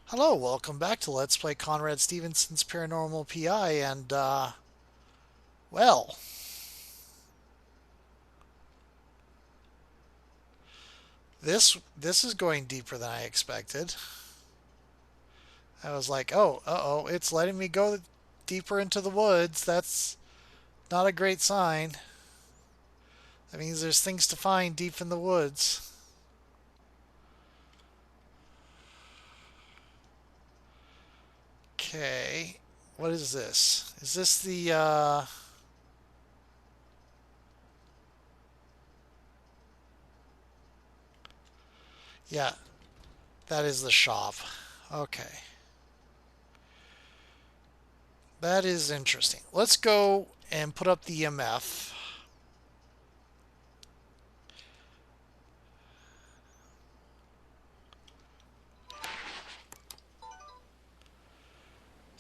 Hello, welcome back to Let's Play Conrad Stevenson's Paranormal PI, and, well, this is going deeper than I expected. I was like, oh, uh-oh, it's letting me go deeper into the woods. That's not a great sign. That means there's things to find deep in the woods. Okay, what is this? Is this the, yeah, that is the shop. Okay. That is interesting. Let's go and put up the EMF.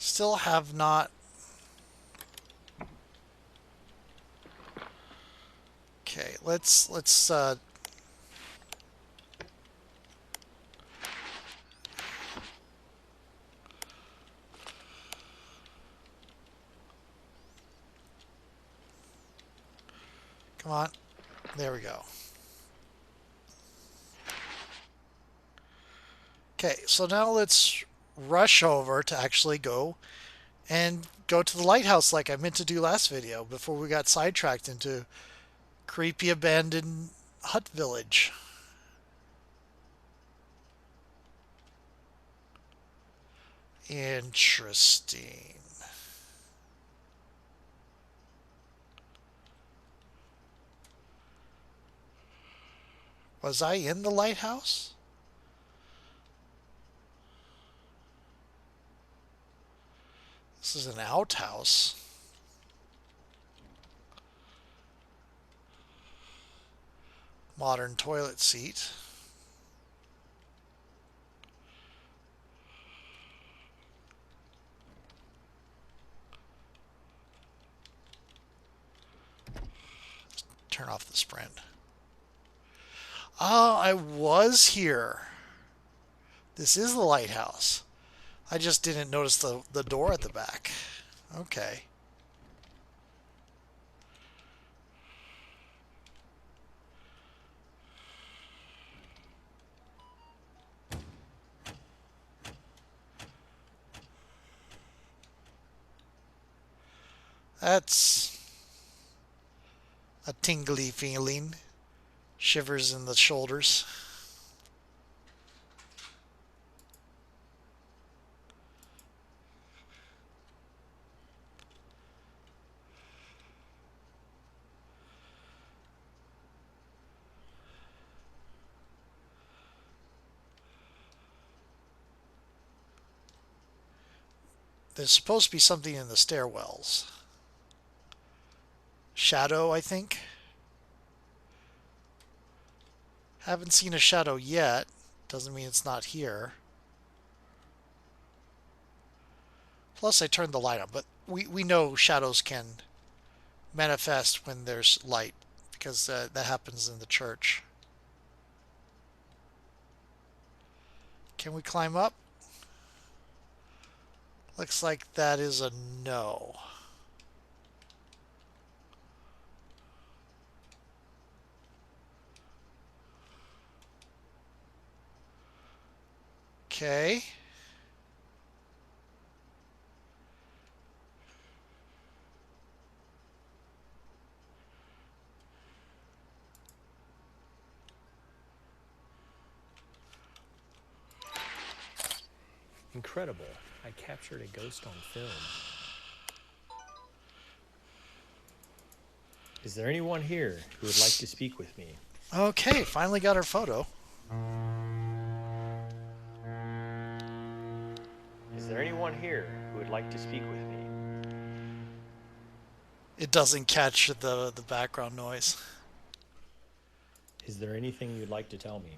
Still have not. Okay, let's come on. There we go. Okay, so now let's rush over to actually go and go to the lighthouse like I meant to do last video before we got sidetracked into creepy abandoned hut village. Interesting. Was I in the lighthouse? This is an outhouse. Modern toilet seat. Turn off the sprint. Oh, I was here. This is the lighthouse. I just didn't notice the door at the back. Okay. That's a tingly feeling. Shivers in the shoulders. There's supposed to be something in the stairwells. Shadow, I think. Haven't seen a shadow yet. Doesn't mean it's not here. Plus, I turned the light on, but we know shadows can manifest when there's light because that happens in the church. Can we climb up? Looks like that is a no. Okay. Incredible. I captured a ghost on film. Is there anyone here who would like to speak with me? Okay, finally got our photo. Is there anyone here who would like to speak with me? It doesn't catch the background noise. Is there anything you'd like to tell me?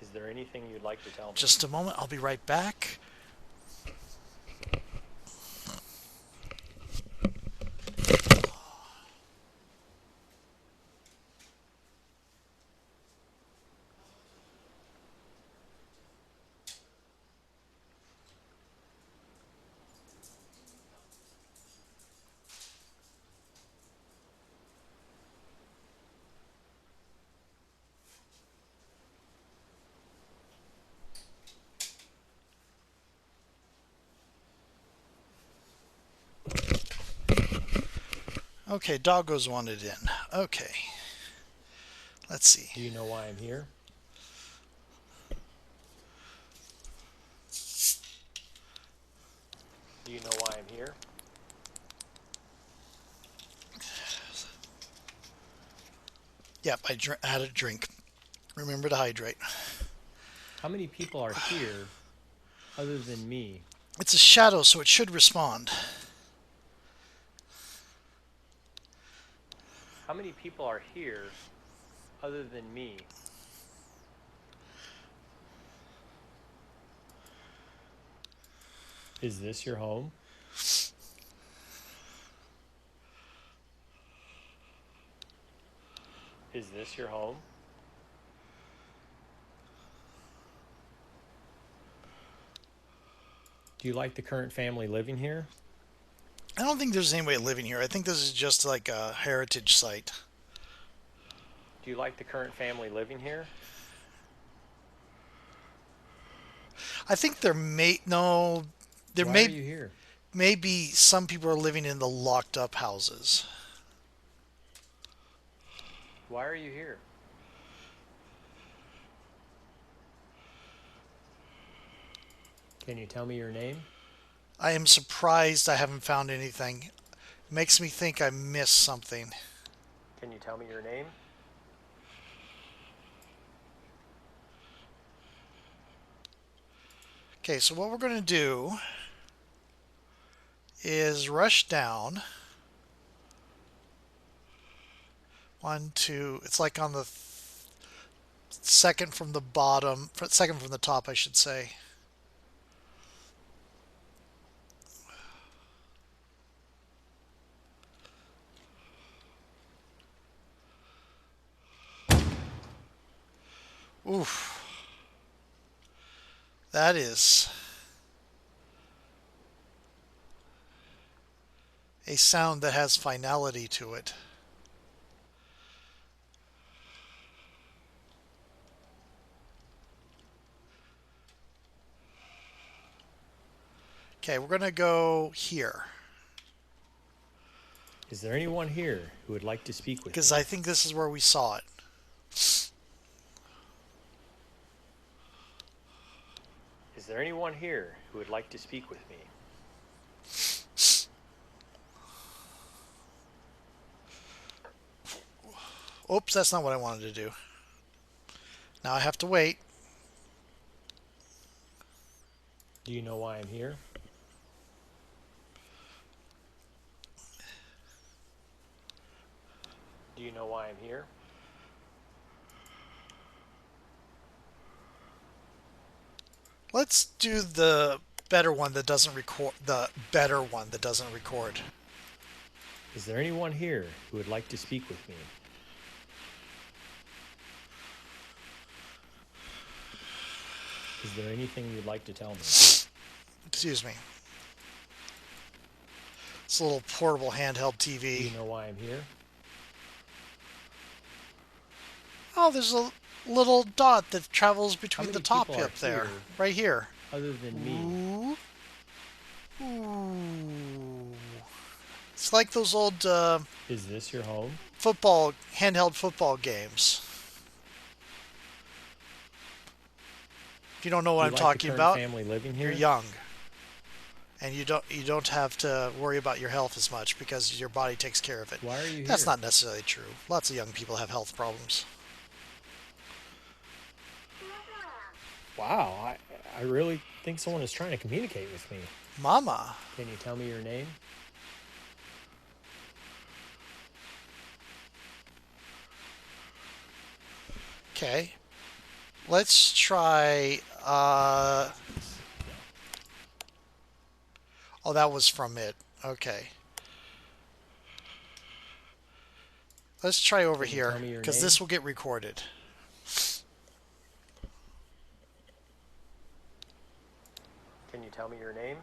Is there anything you'd like to tell me? Just a moment, I'll be right back. Okay, doggos wanted in. Okay, let's see. Do you know why I'm here? Do you know why I'm here? Yep, I had a drink. Remember to hydrate. How many people are here other than me? It's a shadow, so it should respond. How many people are here other than me? Is this your home? Is this your home? Do you like the current family living here? I don't think there's anybody living here. I think this is just like a heritage site. Do you like the current family living here? I think there may no, there Why are may you here? maybe some people are living in the locked up houses. Why are you here? Can you tell me your name? I am surprised I haven't found anything. It makes me think I missed something. Can you tell me your name? Okay, so what we're going to do is rush down. One, two. It's like on the second from the bottom, second from the top, I should say. Oof. That is a sound that has finality to it. Okay, we're going to go here Is there anyone here who would like to speak with because me? I think this is where we saw it. Is there anyone here who would like to speak with me? Oops, that's not what I wanted to do. Now I have to wait. Do you know why I'm here? Do you know why I'm here? Let's do the better one that doesn't record. The better one that doesn't record. Is there anyone here who would like to speak with me? Is there anything you'd like to tell me? Excuse me. It's a little portable handheld Do you TV. know why I'm here? Oh, there's a little dot that travels How between the many top people are up there. here Right here. other than me? Ooh. Ooh. It's like those old Is this your home? handheld football games. If you don't know Do what you I'm like the talking current about, family living you're here? young. And you don't have to worry about your health as much because your body takes care of it. Why are you That's here? not necessarily true. Lots of young people have health problems. Wow, I really think someone is trying to communicate with me. Mama. Can you tell me your name? Okay. Let's try oh, that was from it. Okay. Let's try over Can you here tell me your because name? this will get recorded. Can you tell me your name?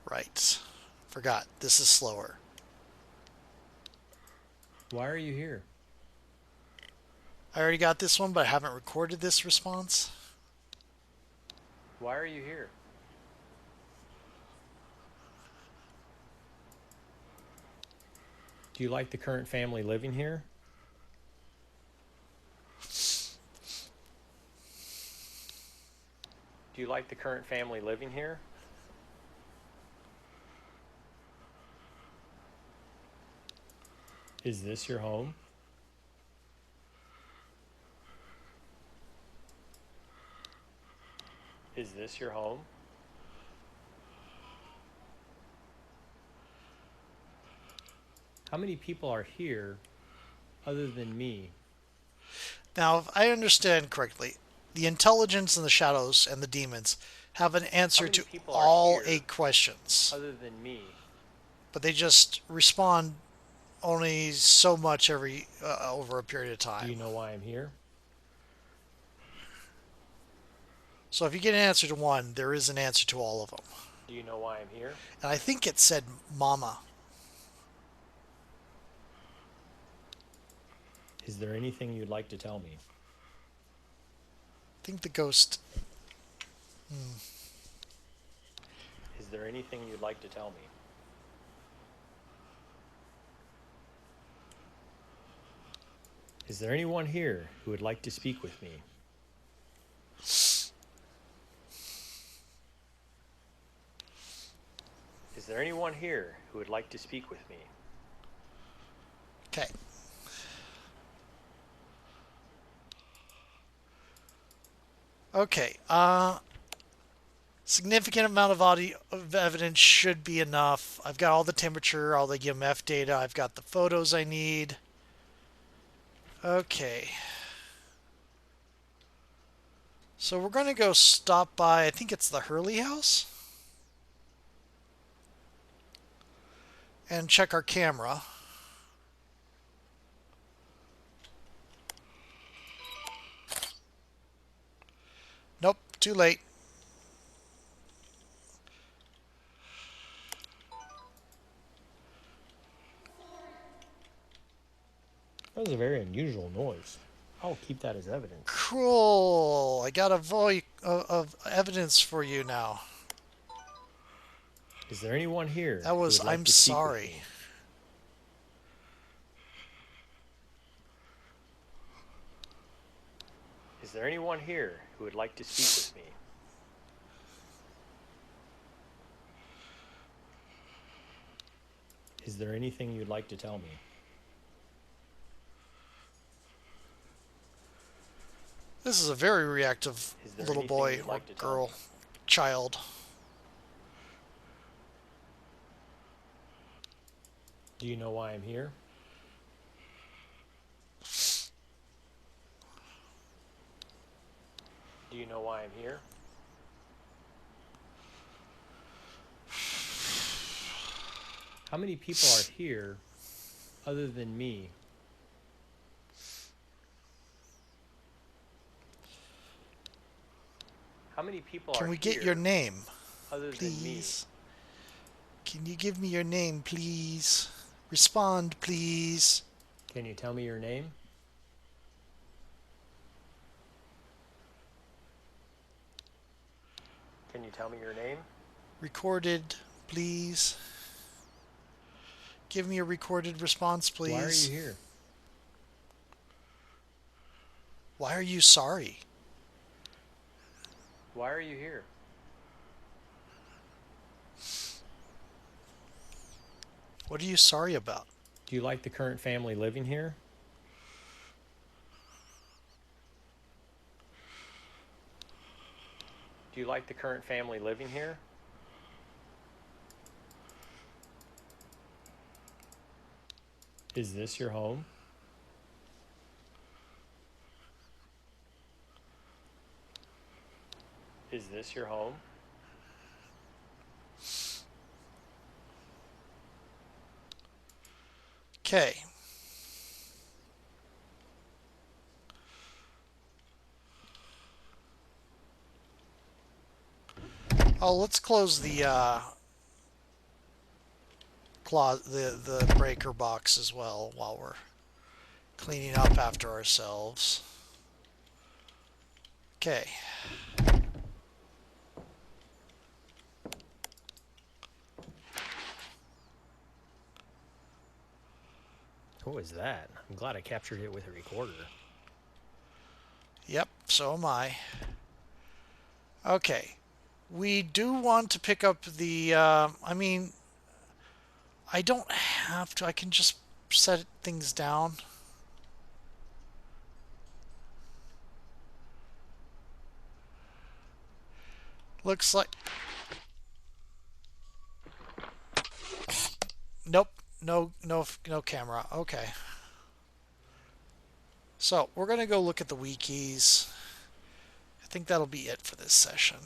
Right. Forgot. This is slower. Why are you here? I already got this one, but I haven't recorded this response. Why are you here? Do you like the current family living here? Do you like the current family living here? Is this your home? Is this your home? How many people are here other than me? Now, if I understand correctly, the intelligence and the shadows and the demons have an How answer many to people are all here 8 questions, other than me? but they just respond only so much every over a period of Do time. you know why I'm here? So if you get an answer to one, there is an answer to all of them. Do you know why I'm here? And I think it said "Mama." Is there anything you'd like to tell me? I think the ghost. Is there anything you'd like to tell me? Is there anyone here who would like to speak with me? Is there anyone here who would like to speak with me? Okay. Okay. Significant amount of audio of evidence should be enough. I've got all the temperature, all the EMF data. I've got the photos I need. Okay. So we're going to go stop by, I think it's the Hurley house, and check our camera. Nope, too late. That was a very unusual noise. I'll keep that as evidence. Cool. I got a voice of evidence for you now. Is there anyone here That was, who would like I'm to speak with sorry. me? Is there anyone here who would like to speak with me? Is there anything you'd like to tell me? This is a very reactive Is there little anything boy you'd or like to tell girl, me? child. Do you know why I'm here? Do you know why I'm here? How many people are here other than me? How many people Can are we get your here name, other than me? please? Can you give me your name, please? Respond, please. Can you tell me your name? Can you tell me your name? Recorded, please. Give me a recorded response, please. Why are you here? Why are you sorry? Why are you here? What are you sorry about? Do you like the current family living here? Do you like the current family living here? Is this your home? Is this your home? Okay. Oh, let's close the the breaker box as well while we're cleaning up after ourselves. Okay. What was that? I'm glad I captured it with a recorder. Yep, so am I. Okay. We do want to pick up the. I mean, I don't have to. I can just set things down. Looks like. Nope. No, no, no camera. Okay. So we're gonna go look at the wikis. I think that'll be it for this session.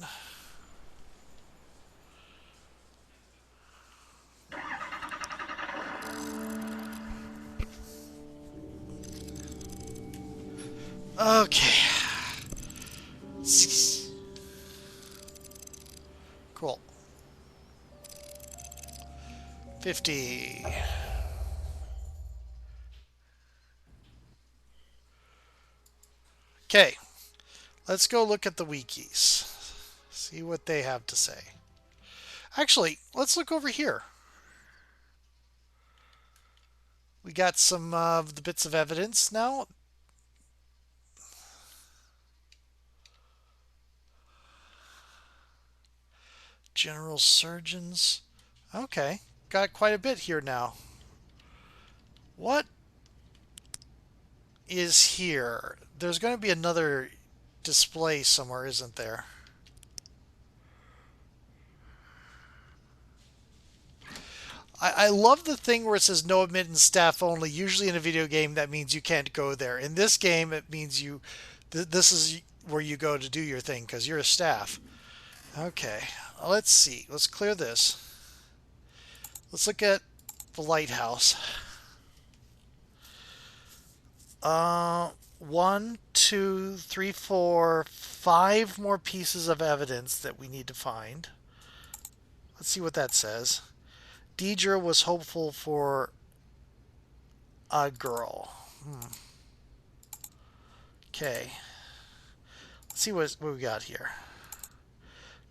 Okay. Cool. 50. Okay. Let's go look at the wikis. See what they have to say. Actually, let's look over here. We got some of the bits of evidence now. General surgeons. Okay. Got quite a bit here now. What is here? There's going to be another display somewhere, isn't there? I love the thing where it says no admittance staff only. Usually in a video game, that means you can't go there. In this game, it means you. This is where you go to do your thing because you're a staff. Okay, let's see. Let's clear this. Let's look at the lighthouse. One, two, three, four, five more pieces of evidence that we need to find. Let's see what that says. Deidre was hopeful for a girl. Okay. Let's see what we got here.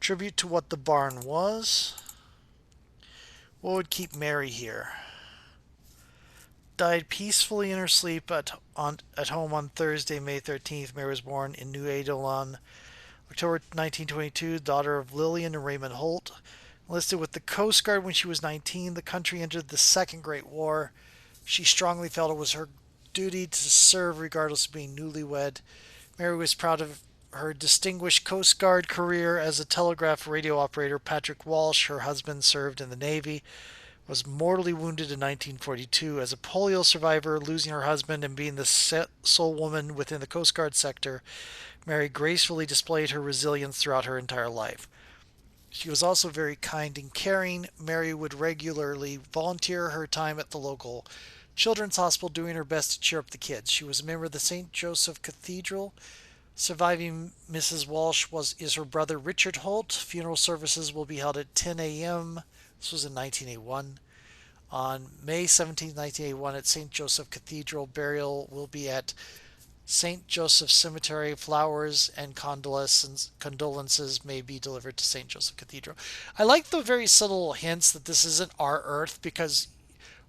Tribute to what the barn was. What would keep Mary here? Died peacefully in her sleep at home on Thursday, May 13th. Mary was born in New Eidolon, October 1922, daughter of Lillian and Raymond Holt. Enlisted with the Coast Guard when she was 19. The country entered the Second Great War. She strongly felt it was her duty to serve regardless of being newlywed. Mary was proud of her distinguished Coast Guard career as a telegraph radio operator. Patrick Walsh, her husband, served in the Navy, was mortally wounded in 1942 as a polio survivor, losing her husband and being the sole woman within the Coast Guard sector. Mary gracefully displayed her resilience throughout her entire life. She was also very kind and caring. Mary would regularly volunteer her time at the local children's hospital, doing her best to cheer up the kids. She was a member of the St. Joseph Cathedral. Surviving Mrs. Walsh is her brother Richard Holt. Funeral services will be held at 10 a.m. This was in 1981. On May 17, 1981, at St. Joseph Cathedral, burial will be at St. Joseph Cemetery. Flowers and condolences may be delivered to St. Joseph Cathedral. I like the very subtle hints that this isn't our Earth because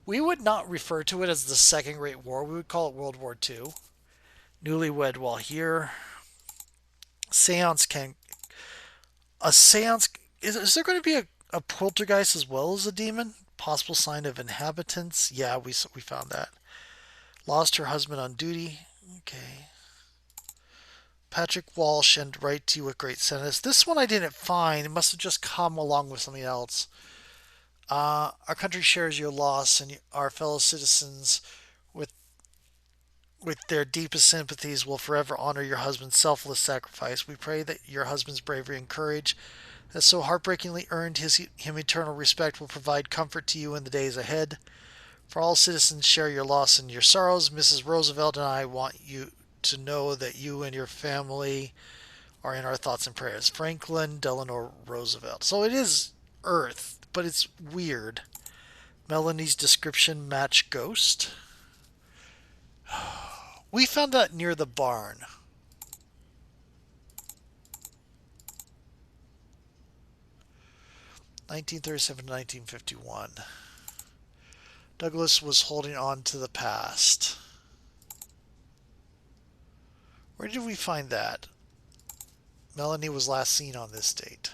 we would not refer to it as the Second Great War. We would call it World War II. Newlywed while here. Seance can. A seance. Is there going to be a poltergeist as well as a demon? Possible sign of inhabitants. Yeah, we found that. Lost her husband on duty. Okay. Patrick Walsh and write to you with great sadness. This one I didn't find. It must have just come along with something else. Our country shares your loss, and our fellow citizens, with with their deepest sympathies, will forever honor your husband's selfless sacrifice. We pray that your husband's bravery and courage, that so heartbreakingly earned him eternal respect, will provide comfort to you in the days ahead. For all citizens share your loss and your sorrows. Mrs. Roosevelt and I want you to know that you and your family are in our thoughts and prayers. Franklin Delano Roosevelt. So it is Earth, but it's weird. Melanie's description match ghost. We found that near the barn. (1937 to 1951). Douglas was holding on to the past. Where did we find that? Melanie was last seen on this date.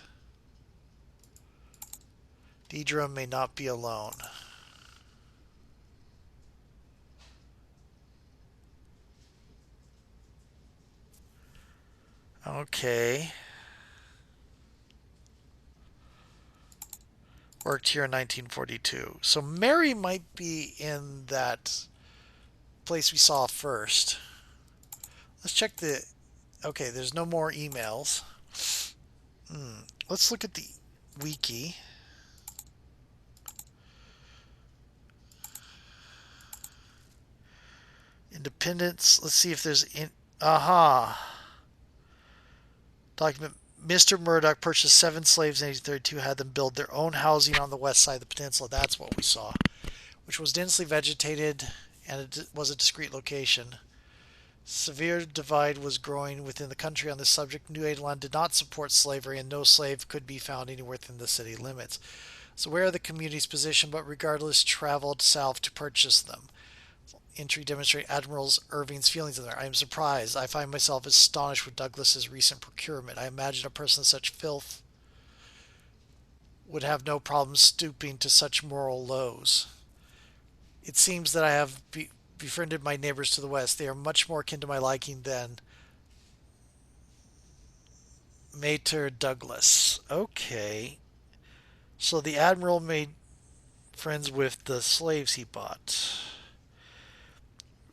Deidre may not be alone. Okay. Worked here in 1942. So Mary might be in that place we saw first. Let's check the... Okay, there's no more emails. Let's look at the wiki. Independence. Let's see if there's... Aha. Document. Mr. Murdoch purchased 7 slaves in 1832, had them build their own housing on the west side of the peninsula. That's what we saw, which was densely vegetated and it was a discreet location. Severe divide was growing within the country on this subject. New England did not support slavery, and no slave could be found anywhere within the city limits. So aware of the community's position, but regardless, traveled south to purchase them. Entry demonstrate Admiral Irving's feelings in there. I am surprised. I find myself astonished with Douglas's recent procurement. I imagine a person of such filth would have no problem stooping to such moral lows. It seems that I have befriended my neighbors to the west. They are much more akin to my liking than Mater Douglas. Okay. So the Admiral made friends with the slaves he bought.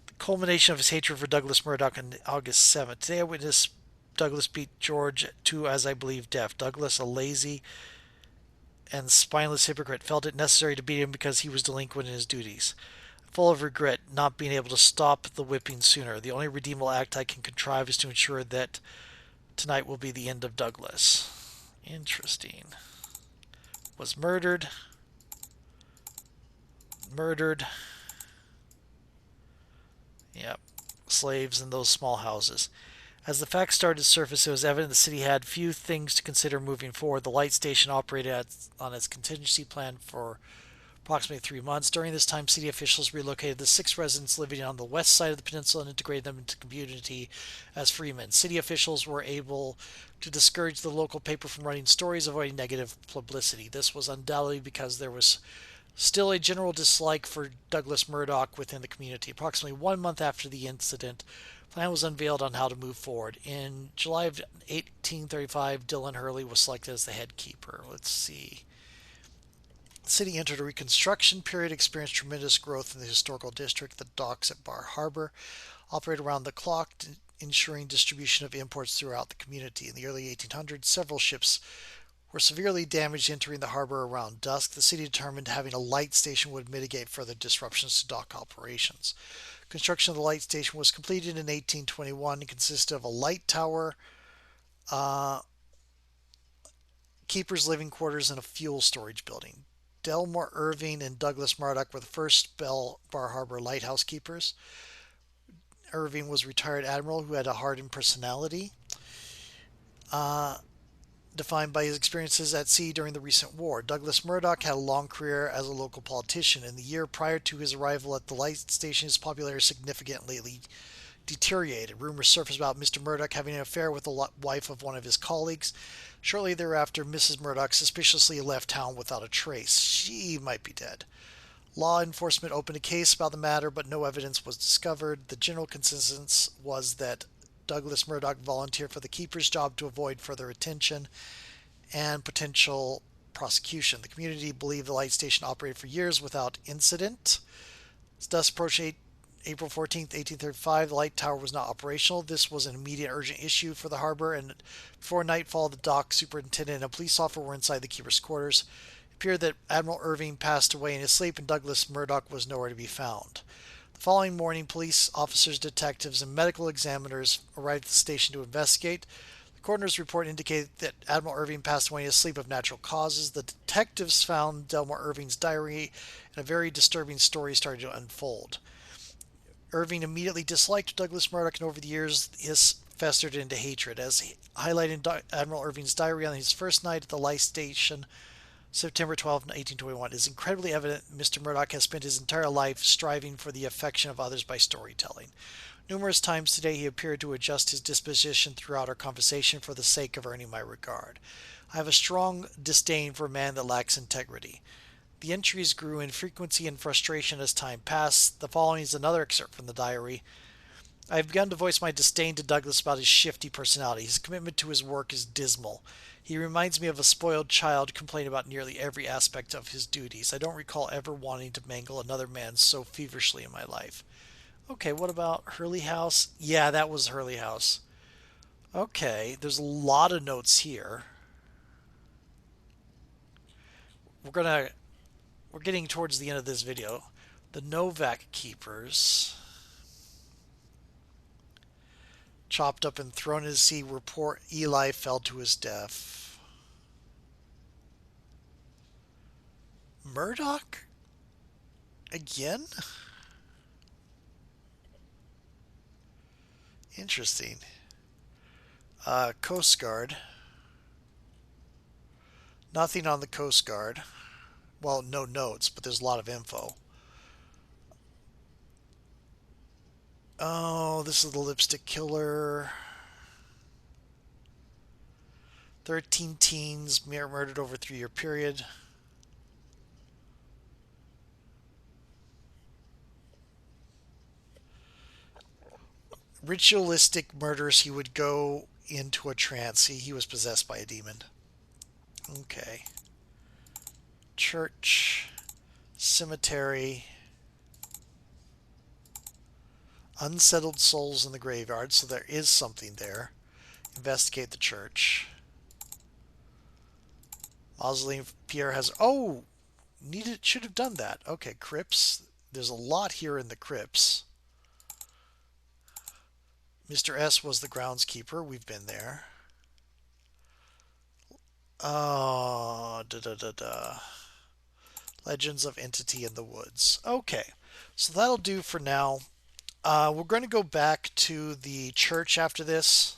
The culmination of his hatred for Douglas Murdoch on August 7th. Today I witnessed Douglas beat George to, as I believe, death. Douglas, a lazy and spineless hypocrite, felt it necessary to beat him because he was delinquent in his duties. Full of regret not being able to stop the whipping sooner. The only redeemable act I can contrive is to ensure that tonight will be the end of Douglas. Interesting. Was murdered. Murdered. Yep. Slaves in those small houses. As the facts started to surface, it was evident the city had few things to consider moving forward. The light station operated on its contingency plan for approximately 3 months. During this time, city officials relocated the 6 residents living on the west side of the peninsula and integrated them into the community as freemen. City officials were able to discourage the local paper from running stories, avoiding negative publicity. This was undoubtedly because there was still a general dislike for Douglas Murdoch within the community. Approximately 1 month after the incident, a plan was unveiled on how to move forward. In July of 1835, Dylan Hurley was selected as the head keeper. Let's see. The city entered a reconstruction period, experienced tremendous growth in the historical district. The docks at Bar Harbor operate around the clock, ensuring distribution of imports throughout the community. In the early 1800s, several ships were severely damaged entering the harbor around dusk. The city determined having a light station would mitigate further disruptions to dock operations. Construction of the light station was completed in 1821 and consisted of a light tower, keepers' living quarters, and a fuel storage building. Delmore Irving and Douglas Murdoch were the first Bar Harbor lighthouse keepers. Irving was a retired admiral who had a hardened personality, defined by his experiences at sea during the recent war. Douglas Murdoch had a long career as a local politician. In the year prior to his arrival at the light station, his popularity significantly deteriorated. Rumors surfaced about Mr. Murdoch having an affair with the wife of one of his colleagues. Shortly thereafter, Mrs. Murdoch suspiciously left town without a trace. She might be dead. Law enforcement opened a case about the matter, but no evidence was discovered. The general consensus was that Douglas Murdoch volunteered for the keeper's job to avoid further attention and potential prosecution. The community believed the light station operated for years without incident. As dusk approached April 14th, 1835, the light tower was not operational. This was an immediate urgent issue for the harbor, and before nightfall, the dock superintendent and a police officer were inside the keeper's quarters. It appeared that Admiral Irving passed away in his sleep, and Douglas Murdoch was nowhere to be found. The following morning, police officers, detectives, and medical examiners arrived at the station to investigate. The coroner's report indicated that Admiral Irving passed away in his sleep of natural causes. The detectives found Delmore Irving's diary, and a very disturbing story started to unfold. Irving immediately disliked Douglas Murdoch, and over the years, this festered into hatred. As highlighted in Admiral Irving's diary, on his first night at the light station, September 12, 1821. It is incredibly evident Mr. Murdoch has spent his entire life striving for the affection of others by storytelling. Numerous times today he appeared to adjust his disposition throughout our conversation for the sake of earning my regard. I have a strong disdain for a man that lacks integrity. The entries grew in frequency and frustration as time passed. The following is another excerpt from the diary. I have begun to voice my disdain to Douglas about his shifty personality. His commitment to his work is dismal. He reminds me of a spoiled child complaining about nearly every aspect of his duties. I don't recall ever wanting to mangle another man so feverishly in my life. Okay, what about Hurley House? Yeah, that was Hurley House. Okay, there's a lot of notes here. We're gonna we're getting towards the end of this video. The Novak Keepers. Chopped up and thrown in the sea where poor Eli fell to his death. Murdoch? Again? Interesting. Coast Guard. Nothing on the Coast Guard. Well, no notes, but there's a lot of info. Oh, this is the Lipstick Killer. 13 teens murdered over a 3-year period. Ritualistic murders, he would go into a trance. He was possessed by a demon. Okay. Church, cemetery, unsettled souls in the graveyard, so there is something there. Investigate the church. Mausoleum Pierre has... Oh! Should have done that. Okay, crypts. There's a lot here in the crypts. Mr. S was the groundskeeper. We've been there. Oh, da da da da. Legends of Entity in the Woods. Okay, so that'll do for now. We're going to go back to the church after this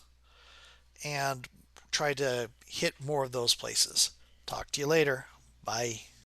and try to hit more of those places. Talk to you later. Bye.